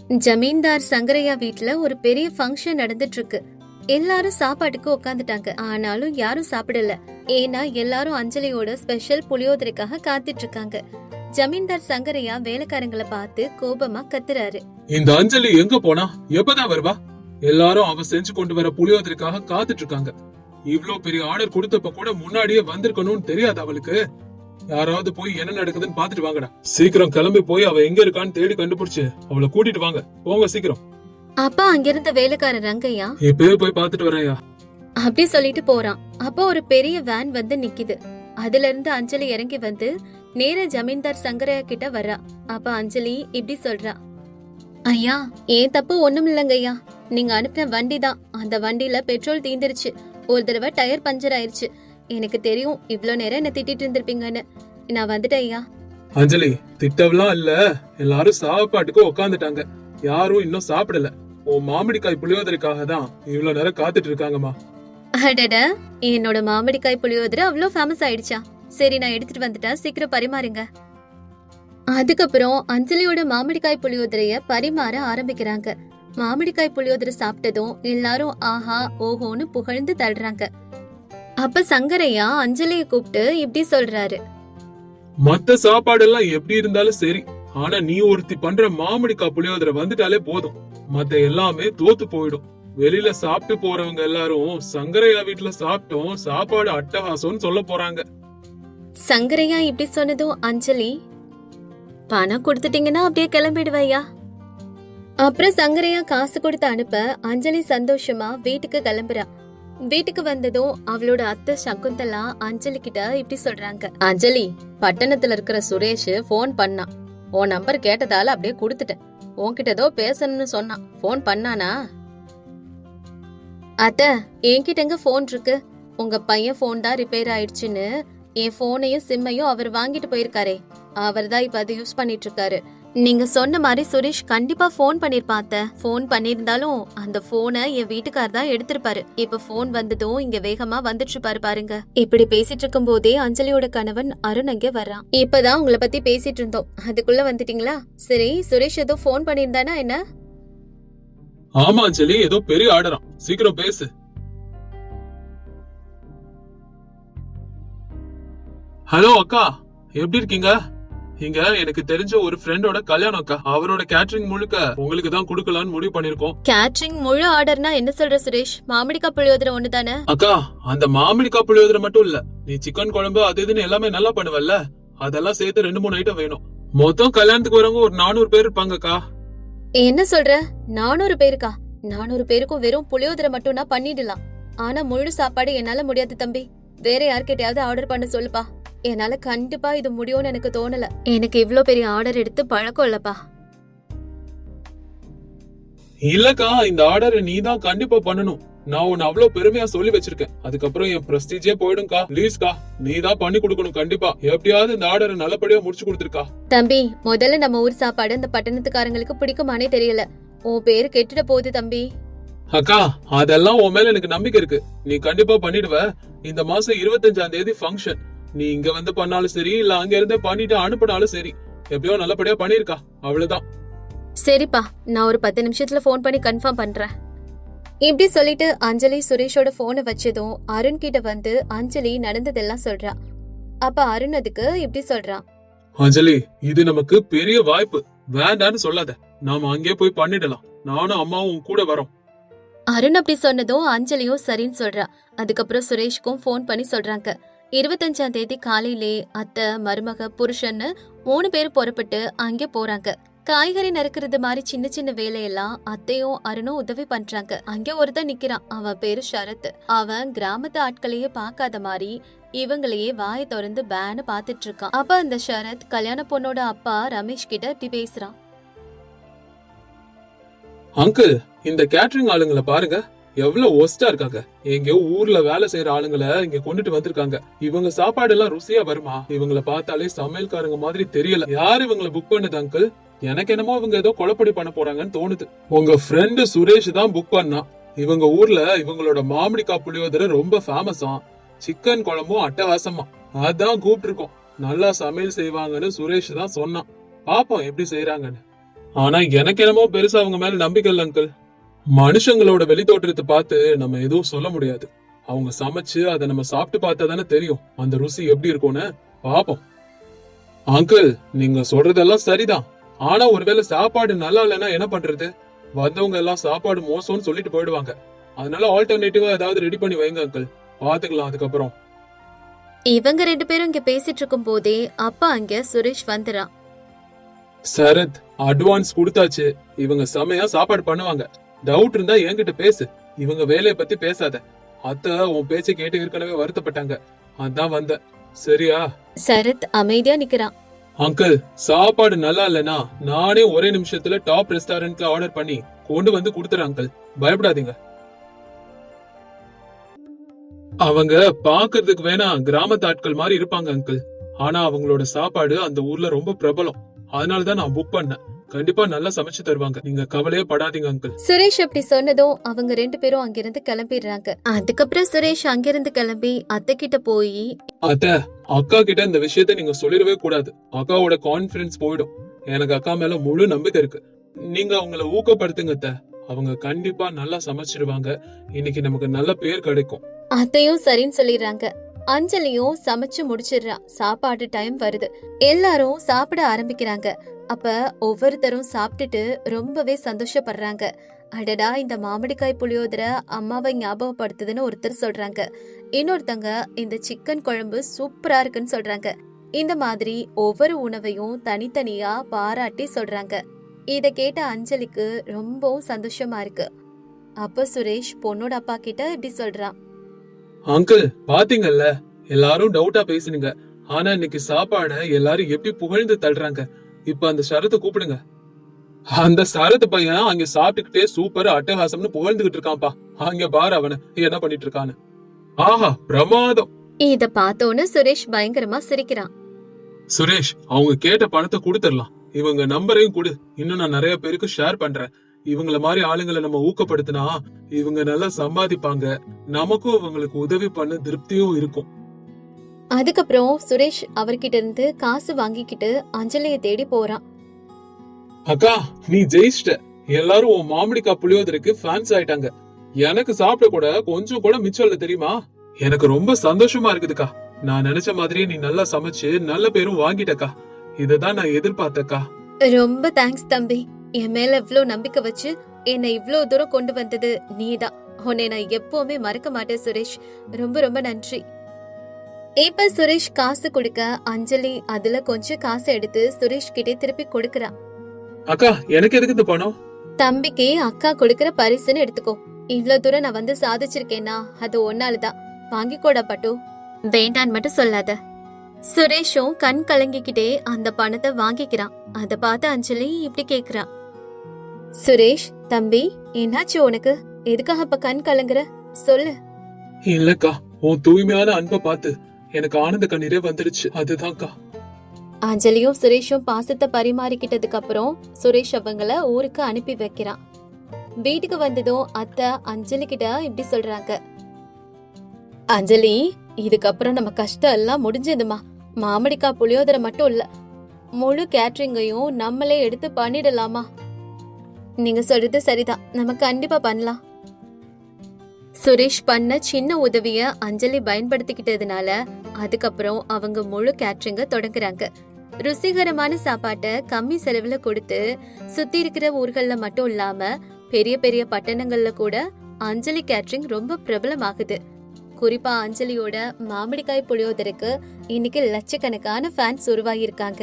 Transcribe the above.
ஜமீன்தார் சங்கரையா வீட்ல ஒரு பெரிய ஃபங்க்ஷன் நடந்துட்டு இருக்கு. எல்லாரும் சாப்பாட்டுக்கு உட்காந்துட்டாங்க. ஆனாலும் யாரும் சாப்பிடல. ஏன்னா எல்லாரும் அஞ்சலியோட ஸ்பெஷல் புளியோதரைக்காக காத்துட்டு இருக்காங்க. ஜமீன்தார் சங்கரையா வேலைக்காரங்களை பார்த்து கோபமா கத்துறாரு. இந்த அஞ்சலி எங்க போனா? எப்பதான் வருவா? எல்லாரும் அவ செஞ்சு கொண்டு வர புளியோதரைக்காக காத்துட்டு இருக்காங்க. இவ்ளோ பெரிய ஆர்டர் கொடுத்தப்ப கூட முன்னாடியே வந்திருக்கணும்னு தெரியாது அவளுக்கு. யாராவது போய் என்ன நடக்குதுன்னு பாத்துட்டு வாங்கடா. சீக்கிரம் கிளம்பி போய் அவ எங்க இருக்கான்னு தேடி கண்டுபிடிச்சு அவளை கூட்டிட்டு வாங்க. போங்க சீக்கிரம். அப்பா அங்கிருந்த வேலைக்காரர் ரங்கையா இப்பவே போய் பாத்துட்டு வரேயா அப்படி சொல்லிட்டு போறான். அப்ப ஒரு பெரிய வேன் வந்து நிக்குது. அதுல இருந்து அஞ்சலி இறங்கி வந்து நேர ஜமீன்தார் சங்கரையா கிட்ட வர்றா. அப்ப அஞ்சலி இப்படி சொல்றா, ஐயா ஏன் தப்பு ஒண்ணும் இல்லைங்கய்யா. நீங்க அனுப்பின வண்டி தான். அந்த வண்டியில பெட்ரோல் தீந்துருச்சு. ஒரு தடவை டயர் பஞ்சர் ஆயிருச்சு. எனக்கு தெரியும் இவ்ளோ நேரம் என்ன திட்டிட்டு இருந்திருப்பீங்கன்னு. நான் வந்துட்டேன் ஐயா. அஞ்சலி, திட்டவெல்லாம் இல்ல. எல்லாரும் சாப்பாட்டுக்கு உட்காந்துட்டாங்க. யாரும் இன்னும் சாப்பிடல. உன் மாமிடிக்காய் புளியோதரைக்காக தான் இவ்ளோ நேரம் காத்துட்டு இருக்காங்கம்மா. அடட, என்னோட மாமிடிக்காய் புளியோதரை அவ்வளோ ஃபேமஸ் ஆயிடுச்சா? சரி, நான் எடுத்துட்டு வந்துட்டேன், சீக்கிரம் பரிமாறுங்க. அதுக்கப்புறம் அஞ்சலியோட மாமிடிக்காய் புளியோதரைய பரிமாற ஆரம்பிக்கிறாங்க. மாமிடிக்காய் புளியோதரை சாப்பிட்டதும் எல்லாரும் ஆஹா ஓஹோன்னு புகழ்ந்து தள்ளுறாங்க. அப்ப சங்கரையா அஞ்சலிய கூப்பிட்டு இப்படி சொல்றாரு, மத்த சாப்பாடு எல்லாம் எப்படி இருந்தாலும் சரி, ஆனா நீ ஒருத்தி பண்ற மாமிடிக்காய் புளியோதரை வந்துட்டாலே போதும். மத்த எல்லாமே தோத்து போயிடும். வெளியில சாப்பிட்டு போறவங்க எல்லாரும் சங்கரையா வீட்டுல சாப்பிட்டோம், சாப்பாடு அட்டகாசம்னு சொல்ல போறாங்க. சங்கரையா இப்படி சொன்னதும் அஞ்சலி, பணம் கொடுத்துட்டீங்கன்னா அப்படியே கிளம்பிடுவையா. அப்புறம் சங்கரையா காசு கொடுத்து அனுப்ப அஞ்சலி சந்தோஷமா வீட்டுக்கு கிளம்புறா. வீட்டுக்கு வந்ததும் அவளோட அத்தை சகுந்தலா அஞ்சலி கிட்ட இப்படி சொல்றாங்க, அஞ்சலி, பட்டணத்துல இருக்கிற சுரேஷ் போன் பண்ணான். உன் நம்பர் கேட்டதால அப்படியே கொடுத்துட்டேன். உன்கிட்ட ஏதோ பேசணும்னு சொன்னான். போன் பண்ணானா? அத்த, என்கிட்ட எங்க போன் இருக்கு? உங்க பையன் போன் தான் ரிப்பேர் ஆயிடுச்சுன்னு என் போனையும் சிம்மையும் அவர் வாங்கிட்டு போயிருக்காரே, அவர் தான் இப்ப அதை யூஸ் பண்ணிட்டு இருக்காரு. நீங்க சொன்ன மாதிரி சுரேஷ் கண்டிப்பா போன் பண்ணிருப்பாத்த. போன் பண்ணிருந்தாலும் அந்த போனை என் வீட்டுக்கார் தான் எடுத்திருப்பாரு. இப்ப போன் வந்ததும் இங்க வேகமா வந்துட்டு பாருங்க. இப்படி பேசிட்டு இருக்கும் போதே அஞ்சலியோட கணவன் அருண் அங்கே வர்றான். இப்பதான் உங்களை பத்தி பேசிட்டு இருந்தோம், அதுக்குள்ள வந்துட்டீங்களா? சரி, சுரேஷ் ஏதோ போன் பண்ணிருந்தானா என்ன? ஆமா அஞ்சலி, ஏதோ பெரிய ஆர்டரா. சீக்கிரம் பேசு. ஹலோ அக்கா, எப்படி இருக்கீங்க? இங்க எனக்கு தெரிஞ்ச ஒரு ஃப்ரெண்டோட கல்யாணம் அக்கா. அவரோட கேட்டரிங் முழுக்க உங்களுக்கு தான் குடுக்கலாம்னு முடிவு பண்ணிருக்கோம். கேட்டரிங் முழு ஆர்டர்னா என்ன சொல்ற சுரேஷ்? மாமிடிக்காய் புளியோதரை ஒண்ணுதானே? அக்கா, அந்த மாமிடிக்காய் புளியோதரை மட்டும் இல்ல, நீ சிக்கன் குழம்பு அது இதுன்னு எல்லாமே நல்லா பண்ணுவல்ல, அதெல்லாம் சேர்த்து 2-3 ஐட்டம் வேணும். மொத்தம் கல்யாணத்துக்கு வரவங்க ஒரு 400 பேர் இருப்பாங்கக்கா. என்ன சொல்ற? 400 பேருக்கா? 400 பேருக்கும் வெறும் புளியோதரை மட்டும்னா பண்ணிடலாம். ஆனா முழு சாப்பாடு என்னால முடியாது தம்பி. வேற யார்கிட்டயாவது ஆர்டர் பண்ண சொல்லுப்பா. என்னால கண்டிப்பா இது முடியும்னு எனக்கு தோணல. எனக்கு இவ்ளோ பெரிய ஆர்டர் எடுத்து பழக்கம் இல்லப்பா. இல்லக்கா, இந்த ஆர்டரை நீ தான் கண்டிப்பா பண்ணணும். நான் உன்னை அவ்வளவு பெருமையா சொல்லி வச்சிருக்கேன். அதுக்கப்புறம் என் பிரஸ்டீஜே போயிடும்க்கா. ப்ளீஸ்க்கா, நீ தான் பண்ணி கொடுக்கணும் கண்டிப்பா. எப்படியாவது இந்த ஆர்டரை நல்லபடியா முடிச்சு கொடுத்துருக்கா. தம்பி, முதல்ல நம்ம ஊர் சாப்பாடு இந்த பட்டணத்துக்காரங்களுக்கு பிடிக்குமானே தெரியல. உன் பேரு கெட்டுட போகுது தம்பி. அக்கா, அதெல்லாம் உன் மேல எனக்கு நம்பிக்கை இருக்கு. நீ கண்டிப்பா பண்ணிடுவ. இந்த மாசம் 25ஆம் தேதி ஃபங்க்ஷன். நீ இங்க வந்து பண்ணாலும் சரி, இல்ல அங்க இருந்து பண்ணிட்டு அனுப்பினாலும் சரி, எப்படியோ நல்லபடியா பண்ணிருக்கா. அவ்வளவுதான். சரிப்பா, நான் ஒரு 10 நிமிஷத்துல போன் பண்ணி கன்ஃபார்ம் பண்றேன். இப்படி சொல்லிட்டு அஞ்சலி சுரேஷோட போனை வச்சதும் அருண் கிட்ட வந்து அஞ்சலி நடந்ததெல்லாம் சொல்றா. அப்ப அருண் அதுக்கு இப்படி சொல்றான், அஞ்சலி, இது நமக்கு பெரிய வாய்ப்பு. வேண்டான்னு சொல்லாத, நாம அங்கே போய் பண்ணிடலாம். நானும் அம்மாவும் கூட வரோம். அருண் அப்படி சொன்னதும் அஞ்சலியும் சரின்னு சொல்றா. அதுக்கப்புறம் சுரேஷ்க்கும் போன் பண்ணி சொல்றாங்க. 25ஆம் தேதி காலையிலே அத்தை, மருமக, புருஷன்னு 3 பேர் புறப்பட்டு அங்கே போறாங்க. காய்கறி நறுக்கிறது மாதிரி சின்ன சின்ன வேலையெல்லாம் அத்தையும் அருணும் உதவி பண்றாங்க. அங்க ஒருத்தன் நிக்கிறான். அவன் பேரு ஷரத். அவன் கிராமத்து ஆட்களையே பார்க்காத மாதிரி இவங்களையே வாயை திறந்து பேனு பாத்துட்டு இருக்கான். அப்ப அந்த ஷரத் கல்யாண பொண்ணோட அப்பா ரமேஷ் கிட்ட இப்படி பேசுறான். அங்கிள், இந்த கேட்டரிங் ஆளுங்களை பாருங்க, எவ்வளவு ஒஸ்டா இருக்காங்க. எங்க ஊர்ல வேலை செய்யற ஆளுங்களை இங்க கொண்டுட்டு வந்திருக்காங்க. இவங்க சாப்பாடு எல்லாம் ருசியா வருமா? இவங்களை பார்த்தாலே சமையல்காரங்க மாதிரி தெரியல. யாரு இவங்களை புக் பண்ணது அங்கிள்? எனக்கு என்னமோ இவங்க ஏதோ கொலைப்படி பண்ண போறாங்கன்னு தோணுது. உங்க ஃப்ரெண்டு சுரேஷ் தான் புக் பண்ணா. இவங்க ஊர்ல இவங்களோட மாமிடிக்காய் புளியோதரை ரொம்ப ஃபேமஸா. சிக்கன் குழம்பும் அட்டகாசமா. அதான் கூப்பிட்டு இருக்கோம். நல்லா சமையல் செய்வாங்கன்னு சுரேஷ் தான் சொன்னான். பாப்போம் எப்படி செய்யறாங்கன்னு. ஆனா எனக்கு என்னமோ பெருசா அவங்க மேல நம்பிக்கை இல்ல அங்கிள். மனுஷங்களோட வெளித்தோற்றத்தை பார்த்து நம்ம எதுவும் சொல்ல முடியாது. அவங்க சமைச்சு அதை நம்ம சாப்பிட்டு பார்த்தா தானே தெரியும் அந்த ருசி எப்படி இருக்கும்னு. பாப்போம். அங்கிள், நீங்க சொல்றதெல்லாம் சரிதான். ஆனா ஒருவேளை சாப்பாடு நல்லா இல்லைன்னா என்ன பண்றது? வந்தவங்க எல்லாம் சாப்பாடு மோசம்னு சொல்லிட்டு போயிடுவாங்க. அதனால ஆல்டர்னேட்டிவா ஏதாவது ரெடி பண்ணி வைங்க அங்கிள். பாத்துக்கலாம் அதுக்கப்புறம். இவங்க 2 பேரும் இங்க பேசிட்டு இருக்கும் போதே அப்பா அங்க சுரேஷ் வந்துறான். சரத், அட்வான்ஸ் கொடுத்தாச்சு. இவங்க செமையா சாப்பாடு பண்ணுவாங்க. டவுட் இருந்தா என்கிட்ட பேசு. இவங்க வேலைய பத்தி பேசாத. அத்தை உன் பேச்சை கேட்டு ஏற்கனவே வருத்தப்பட்டாங்க. அதான் வந்த. சரியா? சரத் அமைதியா நிக்கிறான். அங்கிள், சாப்பாடு நல்லா இல்லனா நானே ஒரே நிமிஷத்துல டாப் ரெஸ்டாரண்ட்ல ஆர்டர் பண்ணி கொண்டு வந்து கொடுத்துறேன் அங்கிள். பயப்படாதீங்க. அவங்க பாக்குறதுக்கு வேணா கிராமத்து ஆட்கள் மாதிரி இருப்பாங்க அங்கிள். ஆனா அவங்களோட சாப்பாடு அந்த ஊர்ல ரொம்ப பிரபலம். அதனாலதான் நான் புக் பண்ணேன். கண்டிப்பா நல்லா சமைச்சு தருவாங்க. நீங்க கவலையே படாதீங்க அங்கிள். சுரேஷ் அப்படி சொன்னதும் அவங்க 2 பேரும் அங்கிருந்து கிளம்பிடுறாங்க. அதுக்கப்புறம் சுரேஷ் அங்கிருந்து கிளம்பி அத்தை கிட்ட போய், அத்தை, அக்கா கிட்ட இந்த விஷயத்த நீங்க சொல்லிடவே கூடாது. அக்காவோட கான்பிடன்ஸ் போயிடும். எனக்கு அக்கா மேல முழு நம்பிக்கை இருக்கு. நீங்க அவங்கள ஊக்கப்படுத்துங்க அத்தை. அவங்க கண்டிப்பா நல்லா சமைச்சிடுவாங்க. இன்னைக்கு நமக்கு நல்ல பேர் கிடைக்கும். அத்தையும் சரின்னு சொல்லிடுறாங்க. அஞ்சலியும் சமைச்சு முடிச்சிடுறா. சாப்பாடு டைம் வருது. எல்லாரும் சாப்பிட ஆரம்பிக்கிறாங்க. அப்ப ஒவ்வொருத்தரும் சாப்பிட்டுட்டு ரொம்பவே சந்தோஷப்படுறாங்க. அடடா, இந்த மாமிடிக்காய் புளியோதரை அம்மாவை ஞாபகப்படுத்துதுன்னு ஒருத்தர் சொல்றாங்க. இன்னொருத்தங்க இந்த சிக்கன் குழம்பு சூப்பரா இருக்குன்னு சொல்றாங்க. இந்த மாதிரி ஒவ்வொரு உணவையும் தனித்தனியா பாராட்டி சொல்றாங்க. இத கேட்ட அஞ்சலிக்கு ரொம்பவும் சந்தோஷமா இருக்கு. அப்ப சுரேஷ் பொண்ணோட அப்பா கிட்ட இப்படி சொல்றான். அங்கிள், பாத்தீங்கல்ல, எல்லாரும் டவுட்டா பேசுனீங்க. ஆனா இன்னைக்கு சாப்பாட எல்லாரும் எப்படி புகழ்ந்து தள்ளுறாங்க. இப்ப அந்த சரத்தை கூப்பிடுங்க. அந்த சரத்து பையன் அங்க சாப்பிட்டுக்கிட்டே சூப்பர் அட்டகாசம்னு புகழ்ந்துகிட்டு இருக்கான்ப்பா. அங்க பாரு அவன என்ன பண்ணிட்டு இருக்கான்னு. ஆஹா, பிரமாதம். இத பார்த்தோன்னு சுரேஷ் பயங்கரமா சிரிக்கிறான். சுரேஷ், அவங்க கேட்ட பணத்தை கொடுத்துடலாம். இவங்க நம்பரையும் கொடு. இன்னும் நான் நிறைய பேருக்கு ஷேர் பண்றேன். இவங்கள மாதிரி ஆளுங்களை நம்ம ஊக்கப்படுத்தினா இவங்க நல்லா சம்பாதிப்பாங்க. நமக்கும் இவங்களுக்கு உதவி பண்ண திருப்தியும் இருக்கும். அதுக்கப்புறம் சுரேஷ் அவர்கிட்ட இருந்து காசு வாங்கிக்கிட்டு அஞ்சலியை தேடி போறான். அக்கா, நீ ஜெயிச்சிட்ட. எல்லாரும் உன் மாமிடிக்காய் புளியோதரைக்கு ஃபேன்ஸ் ஆயிட்டாங்க. எனக்கு சாப்பிட கூட கொஞ்சம் கூட மிச்சம் இல்ல தெரியுமா? எனக்கு ரொம்ப சந்தோஷமா இருக்குதுக்கா. நான் நினைச்ச மாதிரி நீ நல்லா சமைச்சு நல்ல பேரும் வாங்கிட்டக்கா. இததான் நான் எதிர்பார்த்தக்கா. ரொம்ப தேங்க்ஸ் தம்பி. என் மேல இவ்ளோ நம்பிக்கை வச்சு என்னை இவ்ளோ தூரம் கொண்டு வந்தது நீதான். உன்னை நான் எப்பவுமே மறக்க மாட்டேன் சுரேஷ். ரொம்ப ரொம்ப நன்றி. இப்ப சுரேஷ் காசு கொடுக்க அஞ்சலி அதுல கொஞ்சம் காசு எடுத்து சுரேஷ் கிட்டே திருப்பி கொடுக்கறா. அக்கா, எனக்கு எதுக்கு இந்த பணம்? தம்பிக்கு அக்கா கொடுக்கற பரிசுன்னு எடுத்துக்கோ. இவ்ளோ தூரம் நான் வந்து சாதிச்சிருக்கேன்னா அது ஒன்னாலதான். வாங்கிக்கோடா பட்டு. வேண்டான்னு மட்டும் சொல்லாத. சுரேஷும் கண் கலங்கிக்கிட்டே அந்த பணத்தை வாங்கிக்கிறான். அத பார்த்து அஞ்சலி இப்படி கேக்குறா. சுரேஷ் தம்பி, என்னாச்சு உனக்கு? எதுக்காக இப்ப கண் கலங்குற? சொல்லு. இல்லக்கா, உன் தூய்மையான அன்பை பார்த்து எனக்கு ஆனந்த கண்ணீரே வந்துருச்சு. அதுதான்க்கா. அஞ்சலியும் சுரேஷும் பாசத்தை பரிமாறிக்கிட்டதுக்கு அப்புறம் சுரேஷ் அவங்கள ஊருக்கு அனுப்பி வைக்கிறான். வீட்டுக்கு வந்ததும் அத்தை அஞ்சலி கிட்ட இப்படி சொல்றாங்க. அஞ்சலி, இதுக்கப்புறம் நம்ம கஷ்டம் எல்லாம் முடிஞ்சதுமா. மாமிடிக்காய் புளியோதரை மட்டும் இல்ல, முழு கேட்டரிங்கையும் நம்மளே எடுத்து பண்ணிடலாமா? நீங்க சொல்றது சரிதான், நம்ம கண்டிப்பா பண்ணலாம். சுரேஷ் பண்ண சின்ன உதவிய அஞ்சலி பயன்படுத்திக்கிட்டதுனால அதுக்கப்புறம் அவங்க முழு கேட்டரிங்க தொடங்குறாங்க. ருசிகரமான சாப்பாட்டை கம்மி செலவுல கொடுத்து சுத்தி இருக்கிற ஊர்கள்ல மட்டும் இல்லாம பெரிய பெரிய பட்டணங்கள்ல கூட அஞ்சலி கேட்டரிங் ரொம்ப பிரபலமாகுது. குறிப்பா அஞ்சலியோட மாமிடிக்காய் புளியோதரைக்கு இன்னைக்கு லட்சக்கணக்கான ஃபேன்ஸ் உருவாகியிருக்காங்க.